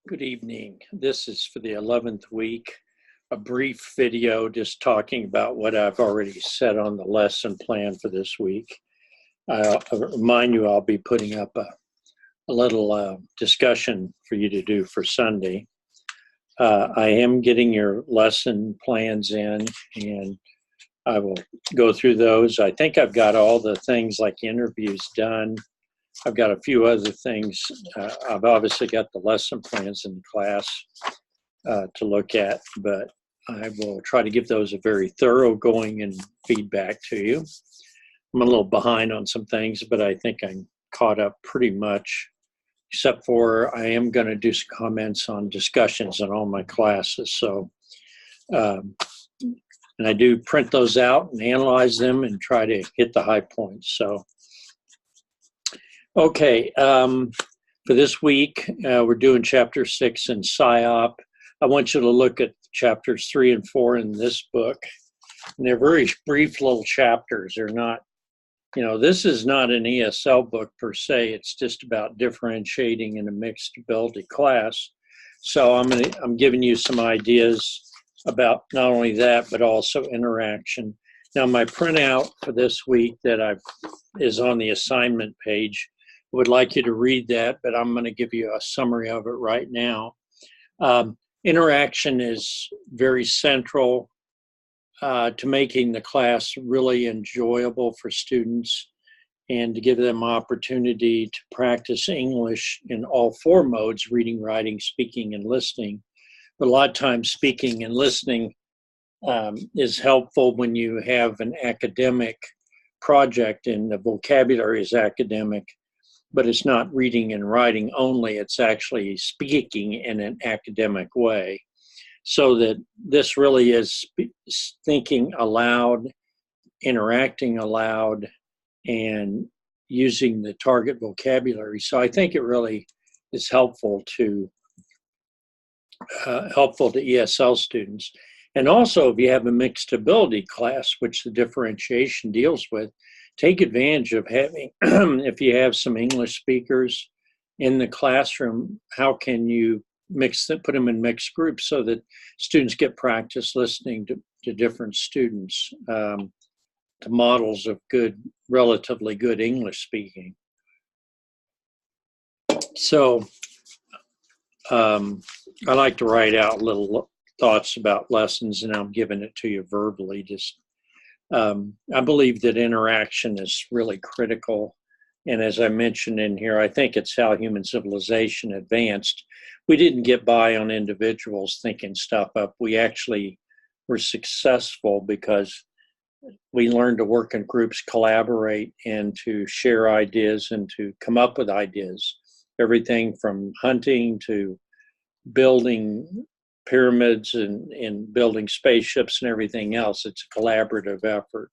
Good evening. This is for the 11th week, a brief video just talking about what I've already said on the lesson plan for this week. I'll remind you I'll be putting up a little discussion for you to do for Sunday. I am getting your lesson plans in, and I will go through those. I think I've got all the things like interviews done. I've got a few other things. I've obviously got the lesson plans in the class to look at, but I will try to give those a very thorough going and feedback to you. I'm a little behind on some things, but I think I'm caught up pretty much, except for I am going to do some comments on discussions in all my classes. So, and I do print those out and analyze them and try to hit the high points. So, okay, for this week, we're doing chapter 6 in SIOP. I want you to look at chapters 3 and 4 in this book. And they're very brief little chapters. They're not, this is not an ESL book per se. It's just about differentiating in a mixed ability class. So I'm giving you some ideas about not only that, but also interaction. Now, my printout for this week that is on the assignment page. I would like you to read that, but I'm going to give you a summary of it right now. Interaction is very central to making the class really enjoyable for students and to give them opportunity to practice English in all four modes: reading, writing, speaking, and listening. But a lot of times speaking and listening is helpful when you have an academic project and the vocabulary is academic, but it's not reading and writing only, it's actually speaking in an academic way. So that this really is thinking aloud, interacting aloud, and using the target vocabulary. So I think it really is helpful to ESL students. And also, if you have a mixed ability class, which the differentiation deals with, take advantage of having, if you have some English speakers in the classroom, how can you put them in mixed groups so that students get practice listening to different students, to models of relatively good English speaking. So I like to write out little thoughts about lessons, and I'm giving it to you verbally. I believe that interaction is really critical. And as I mentioned in here, I think it's how human civilization advanced. We didn't get by on individuals thinking stuff up. We actually were successful because we learned to work in groups, collaborate, and to share ideas and to come up with ideas. Everything from hunting to building pyramids and building spaceships and everything else. It's a collaborative effort.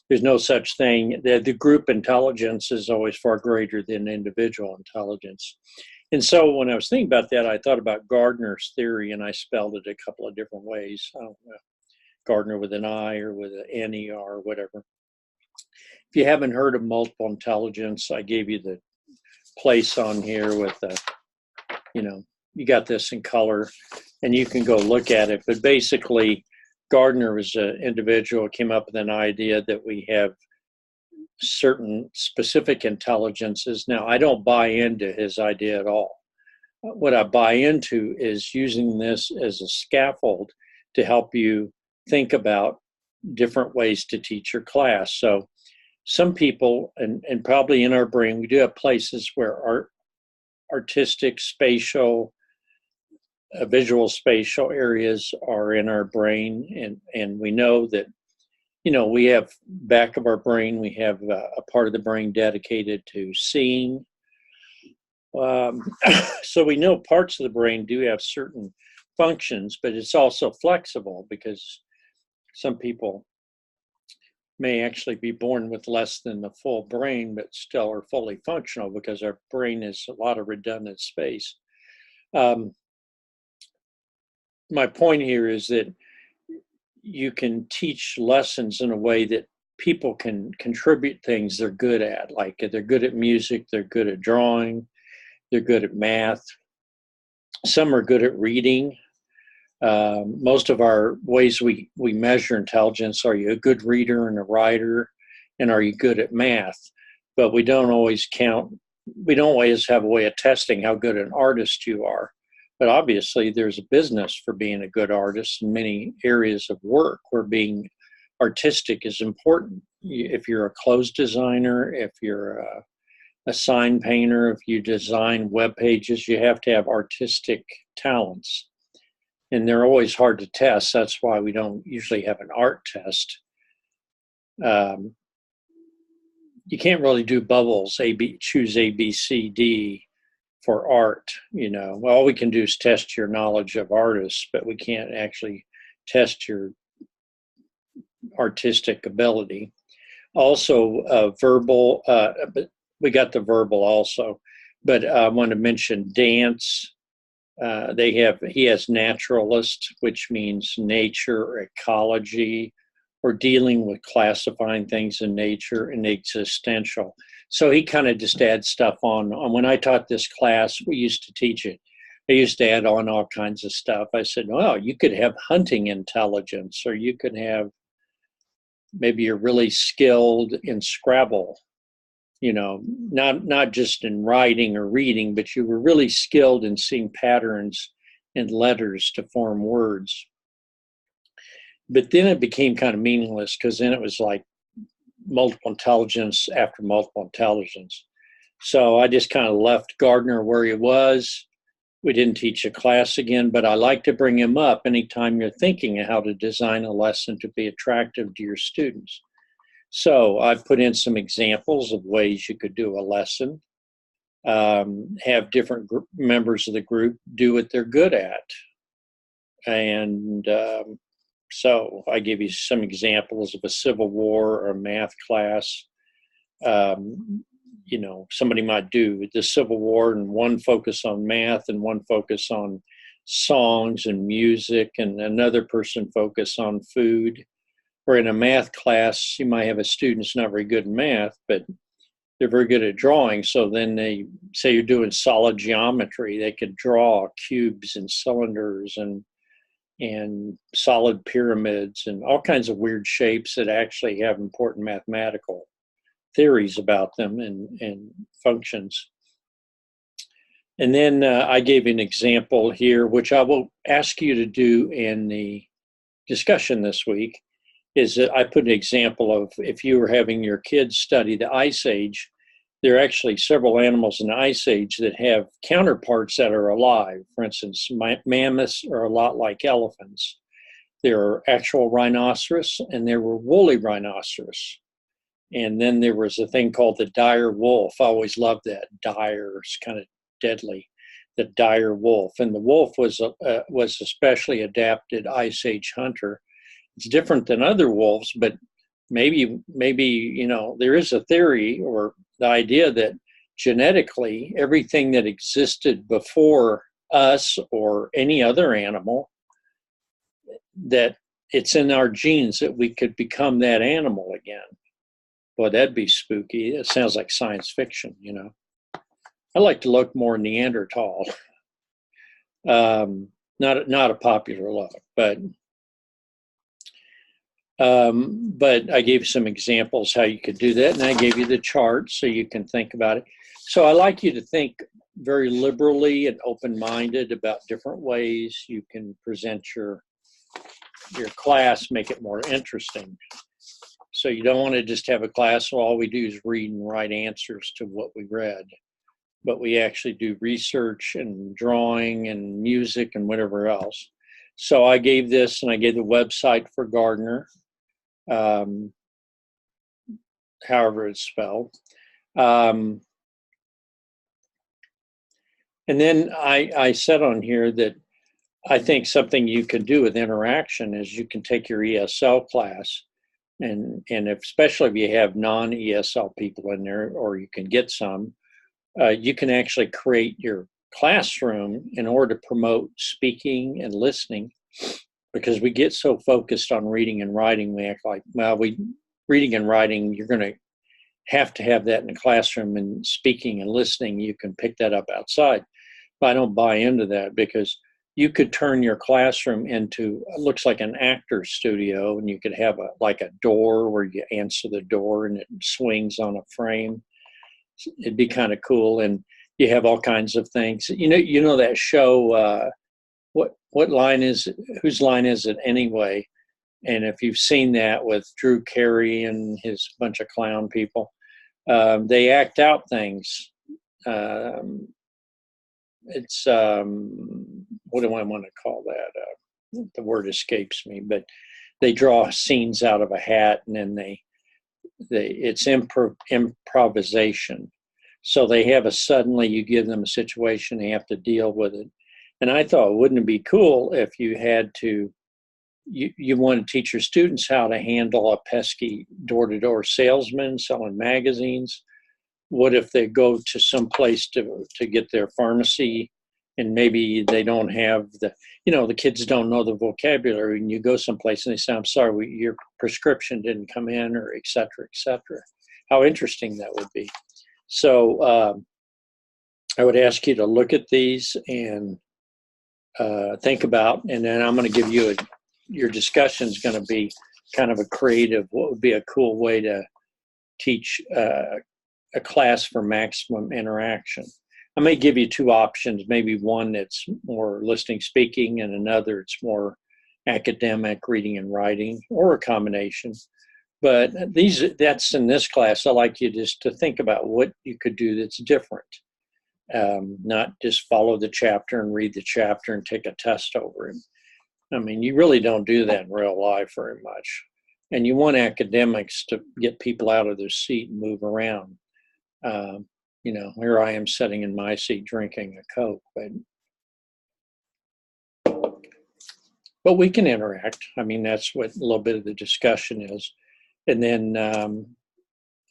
There's no such thing. The group intelligence is always far greater than individual intelligence. And so when I was thinking about that, I thought about Gardner's theory, and I spelled it a couple of different ways. I don't know, Gardner with an I or with an N-E-R or whatever. If you haven't heard of multiple intelligence, I gave you the place on here with you got this in color, and you can go look at it. But basically, Gardner was an individual who came up with an idea that we have certain specific intelligences. Now, I don't buy into his idea at all. What I buy into is using this as a scaffold to help you think about different ways to teach your class. So some people, and probably in our brain, we do have places where artistic, spatial, visual spatial areas are in our brain, and we know that we have back of our brain, we have a part of the brain dedicated to seeing. So we know parts of the brain do have certain functions, but it's also flexible because some people may actually be born with less than the full brain, but still are fully functional because our brain is a lot of redundant space. My point here is that you can teach lessons in a way that people can contribute things they're good at. Like they're good at music, they're good at drawing, they're good at math, Some are good at reading. Most of our ways we measure intelligence, are you a good reader and a writer, and are you good at math? But we don't always have a way of testing how good an artist you are. But obviously, there's a business for being a good artist in many areas of work where being artistic is important. If you're a clothes designer, if you're a sign painter, if you design web pages, you have to have artistic talents. And they're always hard to test. That's why we don't usually have an art test. You can't really do bubbles, choose A, B, C, D for art. Well, all we can do is test your knowledge of artists, but we can't actually test your artistic ability. Also, verbal, but we got the verbal also. But I want to mention dance. He has naturalist, which means nature or ecology, or dealing with classifying things in nature, and existential. So he kind of just adds stuff on. When I taught this class, we used to teach it. I used to add on all kinds of stuff. I said, well, you could have hunting intelligence, or you could have, maybe you're really skilled in Scrabble, not just in writing or reading, but you were really skilled in seeing patterns in letters to form words. But then it became kind of meaningless, because then it was like multiple intelligence after multiple intelligence. So I just kind of left Gardner where he was. We didn't teach a class again, but I like to bring him up anytime you're thinking of how to design a lesson to be attractive to your students. So I've put in some examples of ways you could do a lesson. Have different members of the group do what they're good at. And so I give you some examples of a Civil War or a math class. Somebody might do the Civil War and one focus on math and one focus on songs and music, and another person focus on food. Or in a math class, you might have a student who's not very good in math, but they're very good at drawing. So then they say you're doing solid geometry. They could draw cubes and cylinders and solid pyramids and all kinds of weird shapes that actually have important mathematical theories about them and functions. And then I gave an example here, which I will ask you to do in the discussion this week, is that I put an example of, if you were having your kids study the Ice Age, there are actually several animals in the Ice Age that have counterparts that are alive. For instance, mammoths are a lot like elephants. There are actual rhinoceros, and there were woolly rhinoceros. And then there was a thing called the dire wolf. I always loved that. Dire is kind of deadly. The dire wolf. And the wolf was especially adapted Ice Age hunter. It's different than other wolves, but maybe there is a theory or the idea that genetically everything that existed before us or any other animal, that it's in our genes that we could become that animal again. Boy, that'd be spooky. It sounds like science fiction, I like to look more Neanderthal. Not a popular look, but I gave some examples how you could do that, and I gave you the chart so you can think about it. So I like you to think very liberally and open-minded about different ways you can present your class, make it more interesting. So you don't want to just have a class where all we do is read and write answers to what we read, but we actually do research and drawing and music and whatever else. So I gave this, and I gave the website for Gardner, however it's spelled. And then I said on here that I think something you can do with interaction is you can take your ESL class, and especially if you have non-ESL people in there, or you can get some, you can actually create your classroom in order to promote speaking and listening, because we get so focused on reading and writing, we act like, well, reading and writing, you're going to have that in the classroom, and speaking and listening, you can pick that up outside. I don't buy into that, because you could turn your classroom into, it looks like an actor's studio, and you could have like a door where you answer the door and it swings on a frame. It'd be kind of cool. And you have all kinds of things. You know that show, what line is it? Whose line is it anyway? And if you've seen that with Drew Carey and his bunch of clown people, they act out things. It's what do I want to call that? The word escapes me, but they draw scenes out of a hat, and then it's improvisation. So they have suddenly you give them a situation, they have to deal with it. And I thought, wouldn't it be cool if you had to, you want to teach your students how to handle a pesky door-to-door salesman selling magazines? What if they go to some place to get their pharmacy, and maybe they don't have the kids don't know the vocabulary, and you go someplace and they say, I'm sorry, your prescription didn't come in, or et cetera, et cetera. How interesting that would be. So I would ask you to look at these and think about, and then I'm going to give you your discussion is going to be kind of a creative, what would be a cool way to teach a class for maximum interaction. I may give you two options, maybe one that's more listening speaking and another it's more academic reading and writing, or a combination. But that's in this class. I like you just to think about what you could do that's different. Not just follow the chapter and read the chapter and take a test over it. I mean, you really don't do that in real life very much. And you want academics to get people out of their seat and move around. Here I am sitting in my seat drinking a Coke, but we can interact. I mean, that's what a little bit of the discussion is. And then,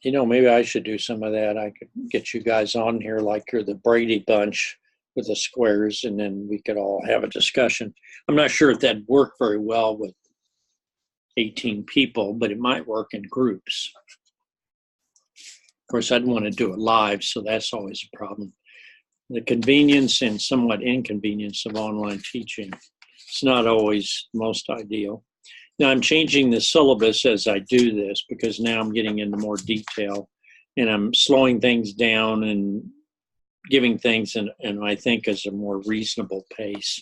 maybe I should do some of that. I could get you guys on here like you're the Brady Bunch with the squares, and then we could all have a discussion. I'm not sure if that'd work very well with 18 people, but it might work in groups. Of course, I'd want to do it live, so that's always a problem. The convenience and somewhat inconvenience of online teaching. It's not always most ideal. Now, I'm changing the syllabus as I do this, because now I'm getting into more detail, and I'm slowing things down and giving things in I think as a more reasonable pace.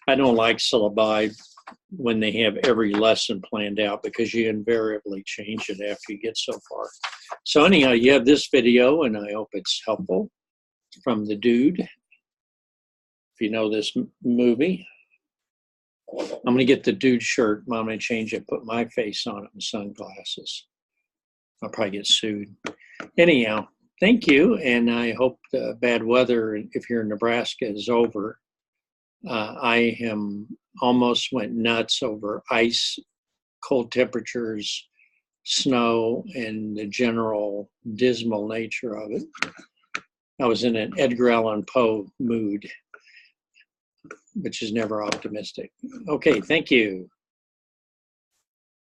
I don't like syllabi when they have every lesson planned out, because you invariably change it after you get so far. So anyhow, you have this video, and I hope it's helpful, from the dude. If you know this movie, I'm going to get the dude shirt. I'm going to change it, put my face on it and sunglasses. I'll probably get sued. Anyhow, thank you, and I hope the bad weather, if you're in Nebraska, is over. I almost went nuts over ice, cold temperatures, snow, and the general dismal nature of it. I was in an Edgar Allan Poe mood, which is never optimistic. Okay, thank you.